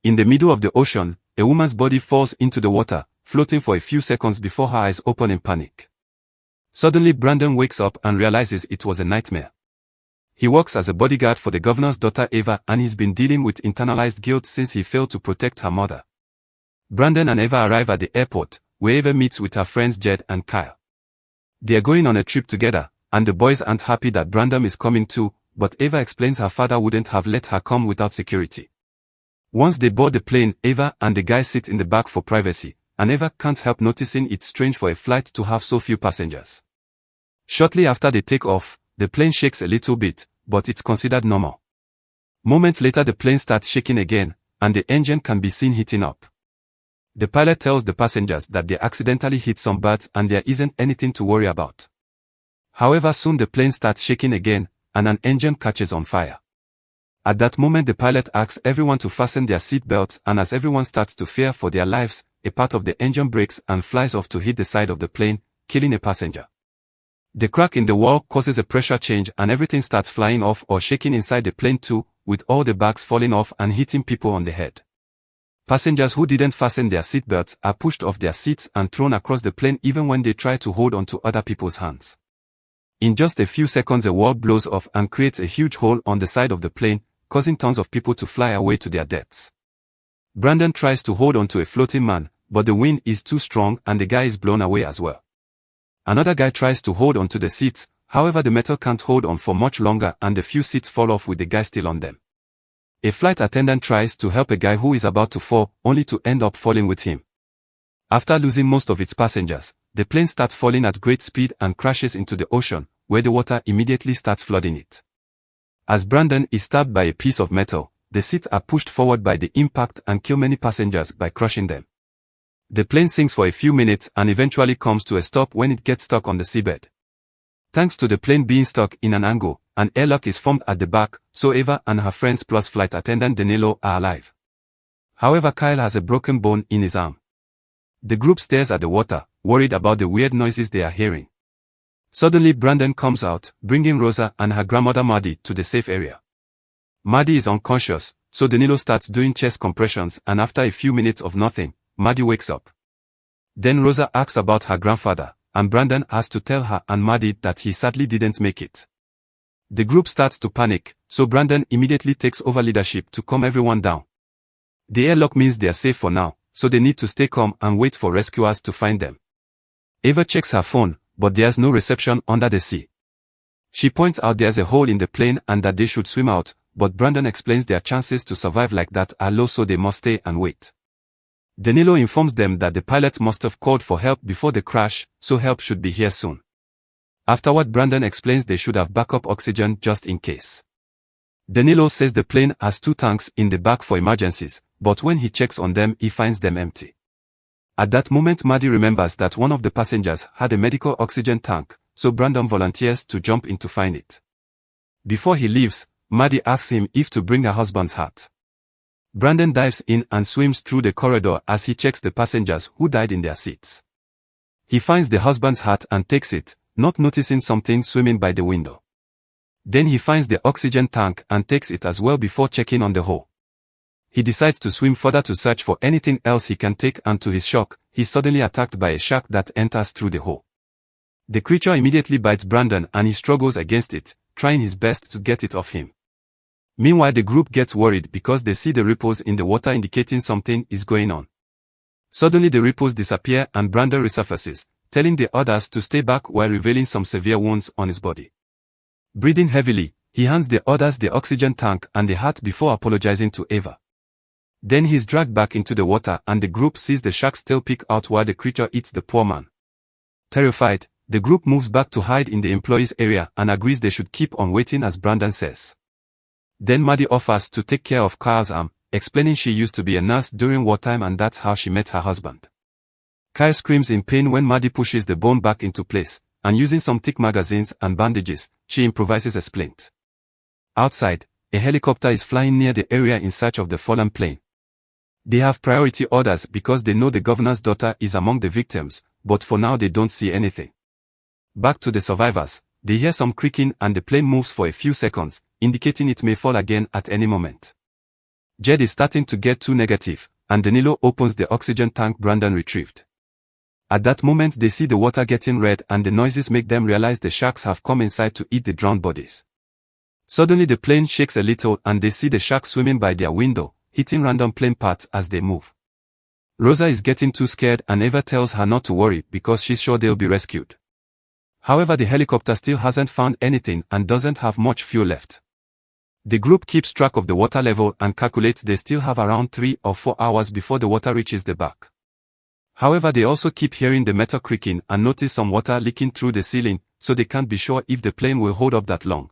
In the middle of the ocean, a woman's body falls into the water, floating for a few seconds before her eyes open in panic. Suddenly Brandon wakes up and realizes it was a nightmare. He works as a bodyguard for the governor's daughter Ava, and he's been dealing with internalized guilt since he failed to protect her mother. Brandon and Ava arrive at the airport, where Ava meets with her friends Jed and Kyle. They are going on a trip together, and the boys aren't happy that Brandon is coming too, but Ava explains her father wouldn't have let her come without security. Once they board the plane, Ava and the guys sit in the back for privacy, and Ava can't help noticing it's strange for a flight to have so few passengers. Shortly after they take off, the plane shakes a little bit, but it's considered normal. Moments later the plane starts shaking again, and the engine can be seen heating up. The pilot tells the passengers that they accidentally hit some birds and there isn't anything to worry about. However, soon the plane starts shaking again, and an engine catches on fire. At that moment the pilot asks everyone to fasten their seat belts, and as everyone starts to fear for their lives, a part of the engine breaks and flies off to hit the side of the plane, killing a passenger. The crack in the wall causes a pressure change and everything starts flying off or shaking inside the plane too, with all the bags falling off and hitting people on the head. Passengers who didn't fasten their seatbelts are pushed off their seats and thrown across the plane even when they try to hold onto other people's hands. In just a few seconds a wall blows off and creates a huge hole on the side of the plane, causing tons of people to fly away to their deaths. Brandon tries to hold onto a floating man, but the wind is too strong and the guy is blown away as well. Another guy tries to hold onto the seats, however the metal can't hold on for much longer and the few seats fall off with the guy still on them. A flight attendant tries to help a guy who is about to fall, only to end up falling with him. After losing most of its passengers, the plane starts falling at great speed and crashes into the ocean, where the water immediately starts flooding it. As Brandon is stabbed by a piece of metal, the seats are pushed forward by the impact and kill many passengers by crushing them. The plane sinks for a few minutes and eventually comes to a stop when it gets stuck on the seabed. Thanks to the plane being stuck in an angle, an airlock is formed at the back, so Ava and her friends plus flight attendant Danilo are alive. However, Kyle has a broken bone in his arm. The group stares at the water, worried about the weird noises they are hearing. Suddenly Brandon comes out, bringing Rosa and her grandmother Maddie to the safe area. Maddie is unconscious, so Danilo starts doing chest compressions and after a few minutes of nothing, Maddie wakes up. Then Rosa asks about her grandfather, and Brandon has to tell her and Maddie that he sadly didn't make it. The group starts to panic, so Brandon immediately takes over leadership to calm everyone down. The airlock means they are safe for now, so they need to stay calm and wait for rescuers to find them. Ava checks her phone, but there's no reception under the sea. She points out there's a hole in the plane and that they should swim out, but Brandon explains their chances to survive like that are low, so they must stay and wait. Danilo informs them that the pilot must have called for help before the crash, so help should be here soon. Afterward Brandon explains they should have backup oxygen just in case. Danilo says the plane has 2 tanks in the back for emergencies, but when he checks on them he finds them empty. At that moment Maddie remembers that one of the passengers had a medical oxygen tank, so Brandon volunteers to jump in to find it. Before he leaves, Maddie asks him if to bring her husband's hat. Brandon dives in and swims through the corridor as he checks the passengers who died in their seats. He finds the husband's hat and takes it, not noticing something swimming by the window. Then he finds the oxygen tank and takes it as well before checking on the hole. He decides to swim further to search for anything else he can take, and to his shock, he's suddenly attacked by a shark that enters through the hole. The creature immediately bites Brandon and he struggles against it, trying his best to get it off him. Meanwhile the group gets worried because they see the ripples in the water indicating something is going on. Suddenly the ripples disappear and Brandon resurfaces, telling the others to stay back while revealing some severe wounds on his body. Breathing heavily, he hands the others the oxygen tank and the hat before apologizing to Ava. Then he's dragged back into the water and the group sees the shark's tail peek out while the creature eats the poor man. Terrified, the group moves back to hide in the employees' area and agrees they should keep on waiting as Brandon says. Then Maddie offers to take care of Kyle's arm, explaining she used to be a nurse during wartime and that's how she met her husband. Kyle screams in pain when Maddie pushes the bone back into place, and using some thick magazines and bandages, she improvises a splint. Outside, a helicopter is flying near the area in search of the fallen plane. They have priority orders because they know the governor's daughter is among the victims, but for now they don't see anything. Back to the survivors, they hear some creaking and the plane moves for a few seconds, indicating it may fall again at any moment. Jed is starting to get too negative, and Danilo opens the oxygen tank Brandon retrieved. At that moment they see the water getting red and the noises make them realize the sharks have come inside to eat the drowned bodies. Suddenly the plane shakes a little and they see the sharks swimming by their window, hitting random plane parts as they move. Rosa is getting too scared and Eva tells her not to worry because she's sure they'll be rescued. However, the helicopter still hasn't found anything and doesn't have much fuel left. The group keeps track of the water level and calculates they still have around 3 or 4 hours before the water reaches the back. However, they also keep hearing the metal creaking and notice some water leaking through the ceiling, so they can't be sure if the plane will hold up that long.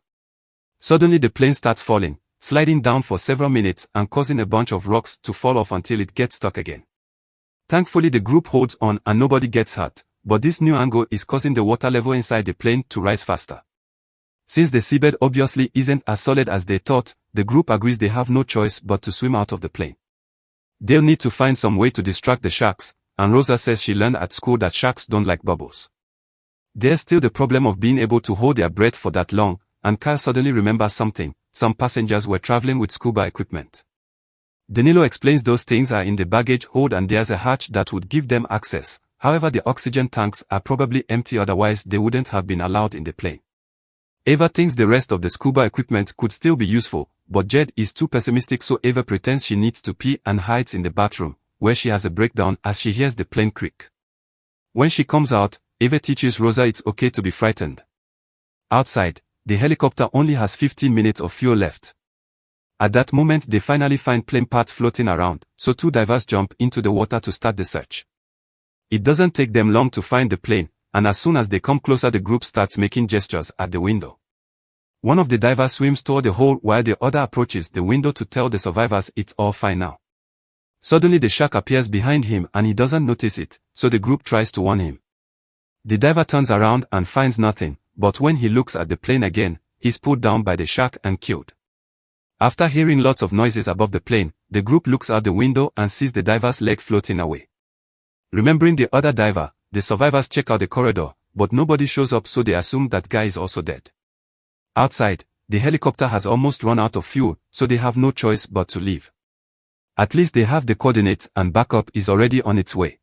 Suddenly the plane starts falling, sliding down for several minutes and causing a bunch of rocks to fall off until it gets stuck again. Thankfully the group holds on and nobody gets hurt, but this new angle is causing the water level inside the plane to rise faster. Since the seabed obviously isn't as solid as they thought, the group agrees they have no choice but to swim out of the plane. They'll need to find some way to distract the sharks, and Rosa says she learned at school that sharks don't like bubbles. There's still the problem of being able to hold their breath for that long, and Kyle suddenly remembers something: some passengers were traveling with scuba equipment. Danilo explains those things are in the baggage hold and there's a hatch that would give them access, however the oxygen tanks are probably empty, otherwise they wouldn't have been allowed in the plane. Eva thinks the rest of the scuba equipment could still be useful, but Jed is too pessimistic, so Eva pretends she needs to pee and hides in the bathroom, where she has a breakdown as she hears the plane creak. When she comes out, Eva teaches Rosa it's okay to be frightened. Outside, the helicopter only has 15 minutes of fuel left. At that moment they finally find plane parts floating around, so 2 divers jump into the water to start the search. It doesn't take them long to find the plane, and as soon as they come closer the group starts making gestures at the window. One of the divers swims toward the hole while the other approaches the window to tell the survivors it's all fine now. Suddenly the shark appears behind him and he doesn't notice it, so the group tries to warn him. The diver turns around and finds nothing, but when he looks at the plane again, he's pulled down by the shark and killed. After hearing lots of noises above the plane, the group looks out the window and sees the diver's leg floating away. Remembering the other diver, the survivors check out the corridor, but nobody shows up, so they assume that guy is also dead. Outside, the helicopter has almost run out of fuel, so they have no choice but to leave. At least they have the coordinates and backup is already on its way.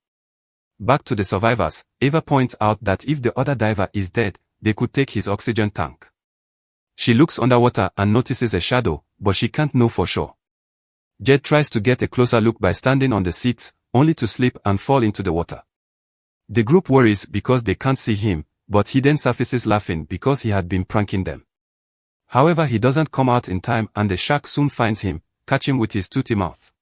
Back to the survivors, Eva points out that if the other diver is dead, they could take his oxygen tank. She looks underwater and notices a shadow, but she can't know for sure. Jed tries to get a closer look by standing on the seats, only to slip and fall into the water. The group worries because they can't see him, but he then surfaces laughing because he had been pranking them. However, he doesn't come out in time and the shark soon finds him, catching with his toothy mouth.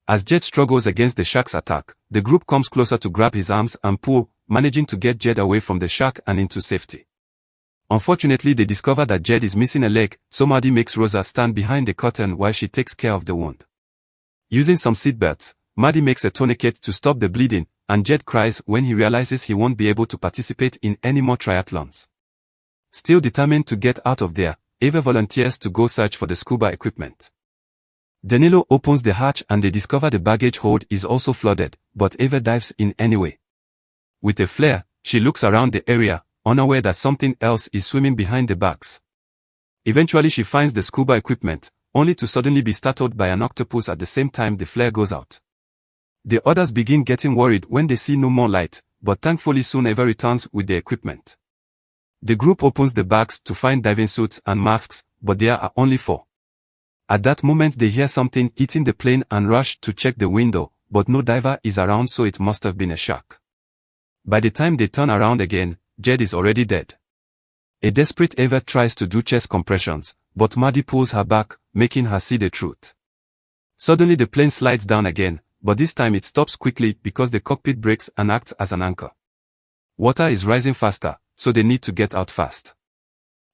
As Jed struggles against the shark's attack, the group comes closer to grab his arms and pull, managing to get Jed away from the shark and into safety. Unfortunately, they discover that Jed is missing a leg, so Maddie makes Rosa stand behind the curtain while she takes care of the wound. Using some seatbelts, Maddie makes a tourniquet to stop the bleeding, and Jed cries when he realizes he won't be able to participate in any more triathlons. Still determined to get out of there, Eva volunteers to go search for the scuba equipment. Danilo opens the hatch and they discover the baggage hold is also flooded, but Eva dives in anyway. With a flare, she looks around the area, unaware that something else is swimming behind the bags. Eventually she finds the scuba equipment, only to suddenly be startled by an octopus at the same time the flare goes out. The others begin getting worried when they see no more light, but thankfully soon Eva returns with the equipment. The group opens the bags to find diving suits and masks, but there are only 4. At that moment they hear something hitting the plane and rush to check the window, but no diver is around, so it must have been a shark. By the time they turn around again, Jed is already dead. A desperate Eva tries to do chest compressions, but Maddie pulls her back, making her see the truth. Suddenly the plane slides down again, but this time it stops quickly because the cockpit breaks and acts as an anchor. Water is rising faster, so they need to get out fast.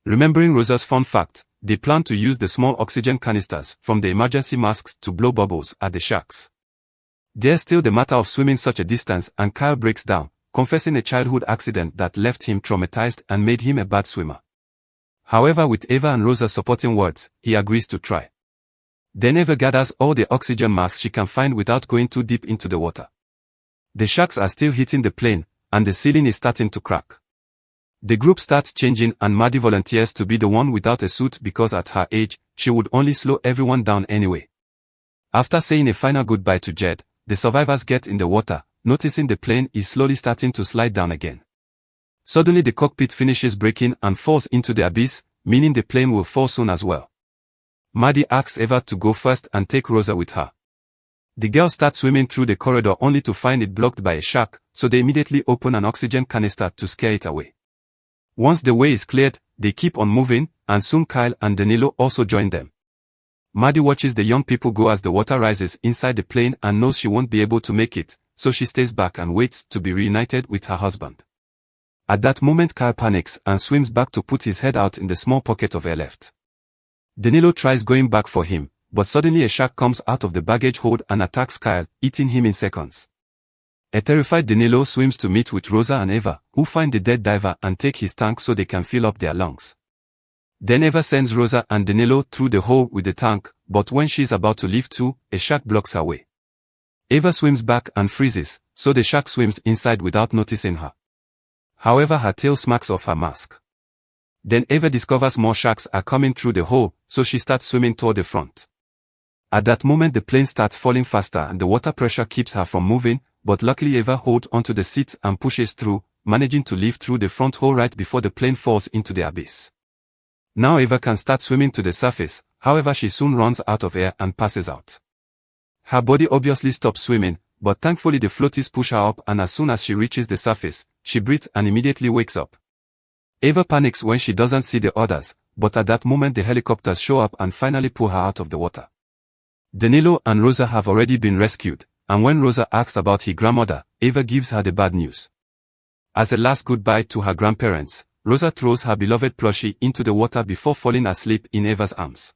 Remembering Rosa's fun fact, they plan to use the small oxygen canisters from the emergency masks to blow bubbles at the sharks. There's still the matter of swimming such a distance, and Kyle breaks down, confessing a childhood accident that left him traumatized and made him a bad swimmer. However, with Eva and Rosa supporting words, he agrees to try. Then Eva gathers all the oxygen masks she can find without going too deep into the water. The sharks are still hitting the plane, and the ceiling is starting to crack. The group starts changing and Maddie volunteers to be the one without a suit because at her age, she would only slow everyone down anyway. After saying a final goodbye to Jed, the survivors get in the water, noticing the plane is slowly starting to slide down again. Suddenly the cockpit finishes breaking and falls into the abyss, meaning the plane will fall soon as well. Maddie asks Eva to go first and take Rosa with her. The girls start swimming through the corridor only to find it blocked by a shark, so they immediately open an oxygen canister to scare it away. Once the way is cleared, they keep on moving, and soon Kyle and Danilo also join them. Maddie watches the young people go as the water rises inside the plane and knows she won't be able to make it, so she stays back and waits to be reunited with her husband. At that moment Kyle panics and swims back to put his head out in the small pocket of air left. Danilo tries going back for him, but suddenly a shark comes out of the baggage hold and attacks Kyle, eating him in seconds. A terrified Danilo swims to meet with Rosa and Eva, who find the dead diver and take his tank so they can fill up their lungs. Then Eva sends Rosa and Danilo through the hole with the tank, but when she is about to leave too, a shark blocks her way. Eva swims back and freezes, so the shark swims inside without noticing her. However, her tail smacks off her mask. Then Eva discovers more sharks are coming through the hole, so she starts swimming toward the front. At that moment the plane starts falling faster and the water pressure keeps her from moving, but luckily Eva holds onto the seat and pushes through, managing to leave through the front hole right before the plane falls into the abyss. Now Eva can start swimming to the surface, however she soon runs out of air and passes out. Her body obviously stops swimming, but thankfully the floaties push her up and as soon as she reaches the surface, she breathes and immediately wakes up. Eva panics when she doesn't see the others, but at that moment the helicopters show up and finally pull her out of the water. Danilo and Rosa have already been rescued, and when Rosa asks about her grandmother, Eva gives her the bad news. As a last goodbye to her grandparents, Rosa throws her beloved plushie into the water before falling asleep in Eva's arms.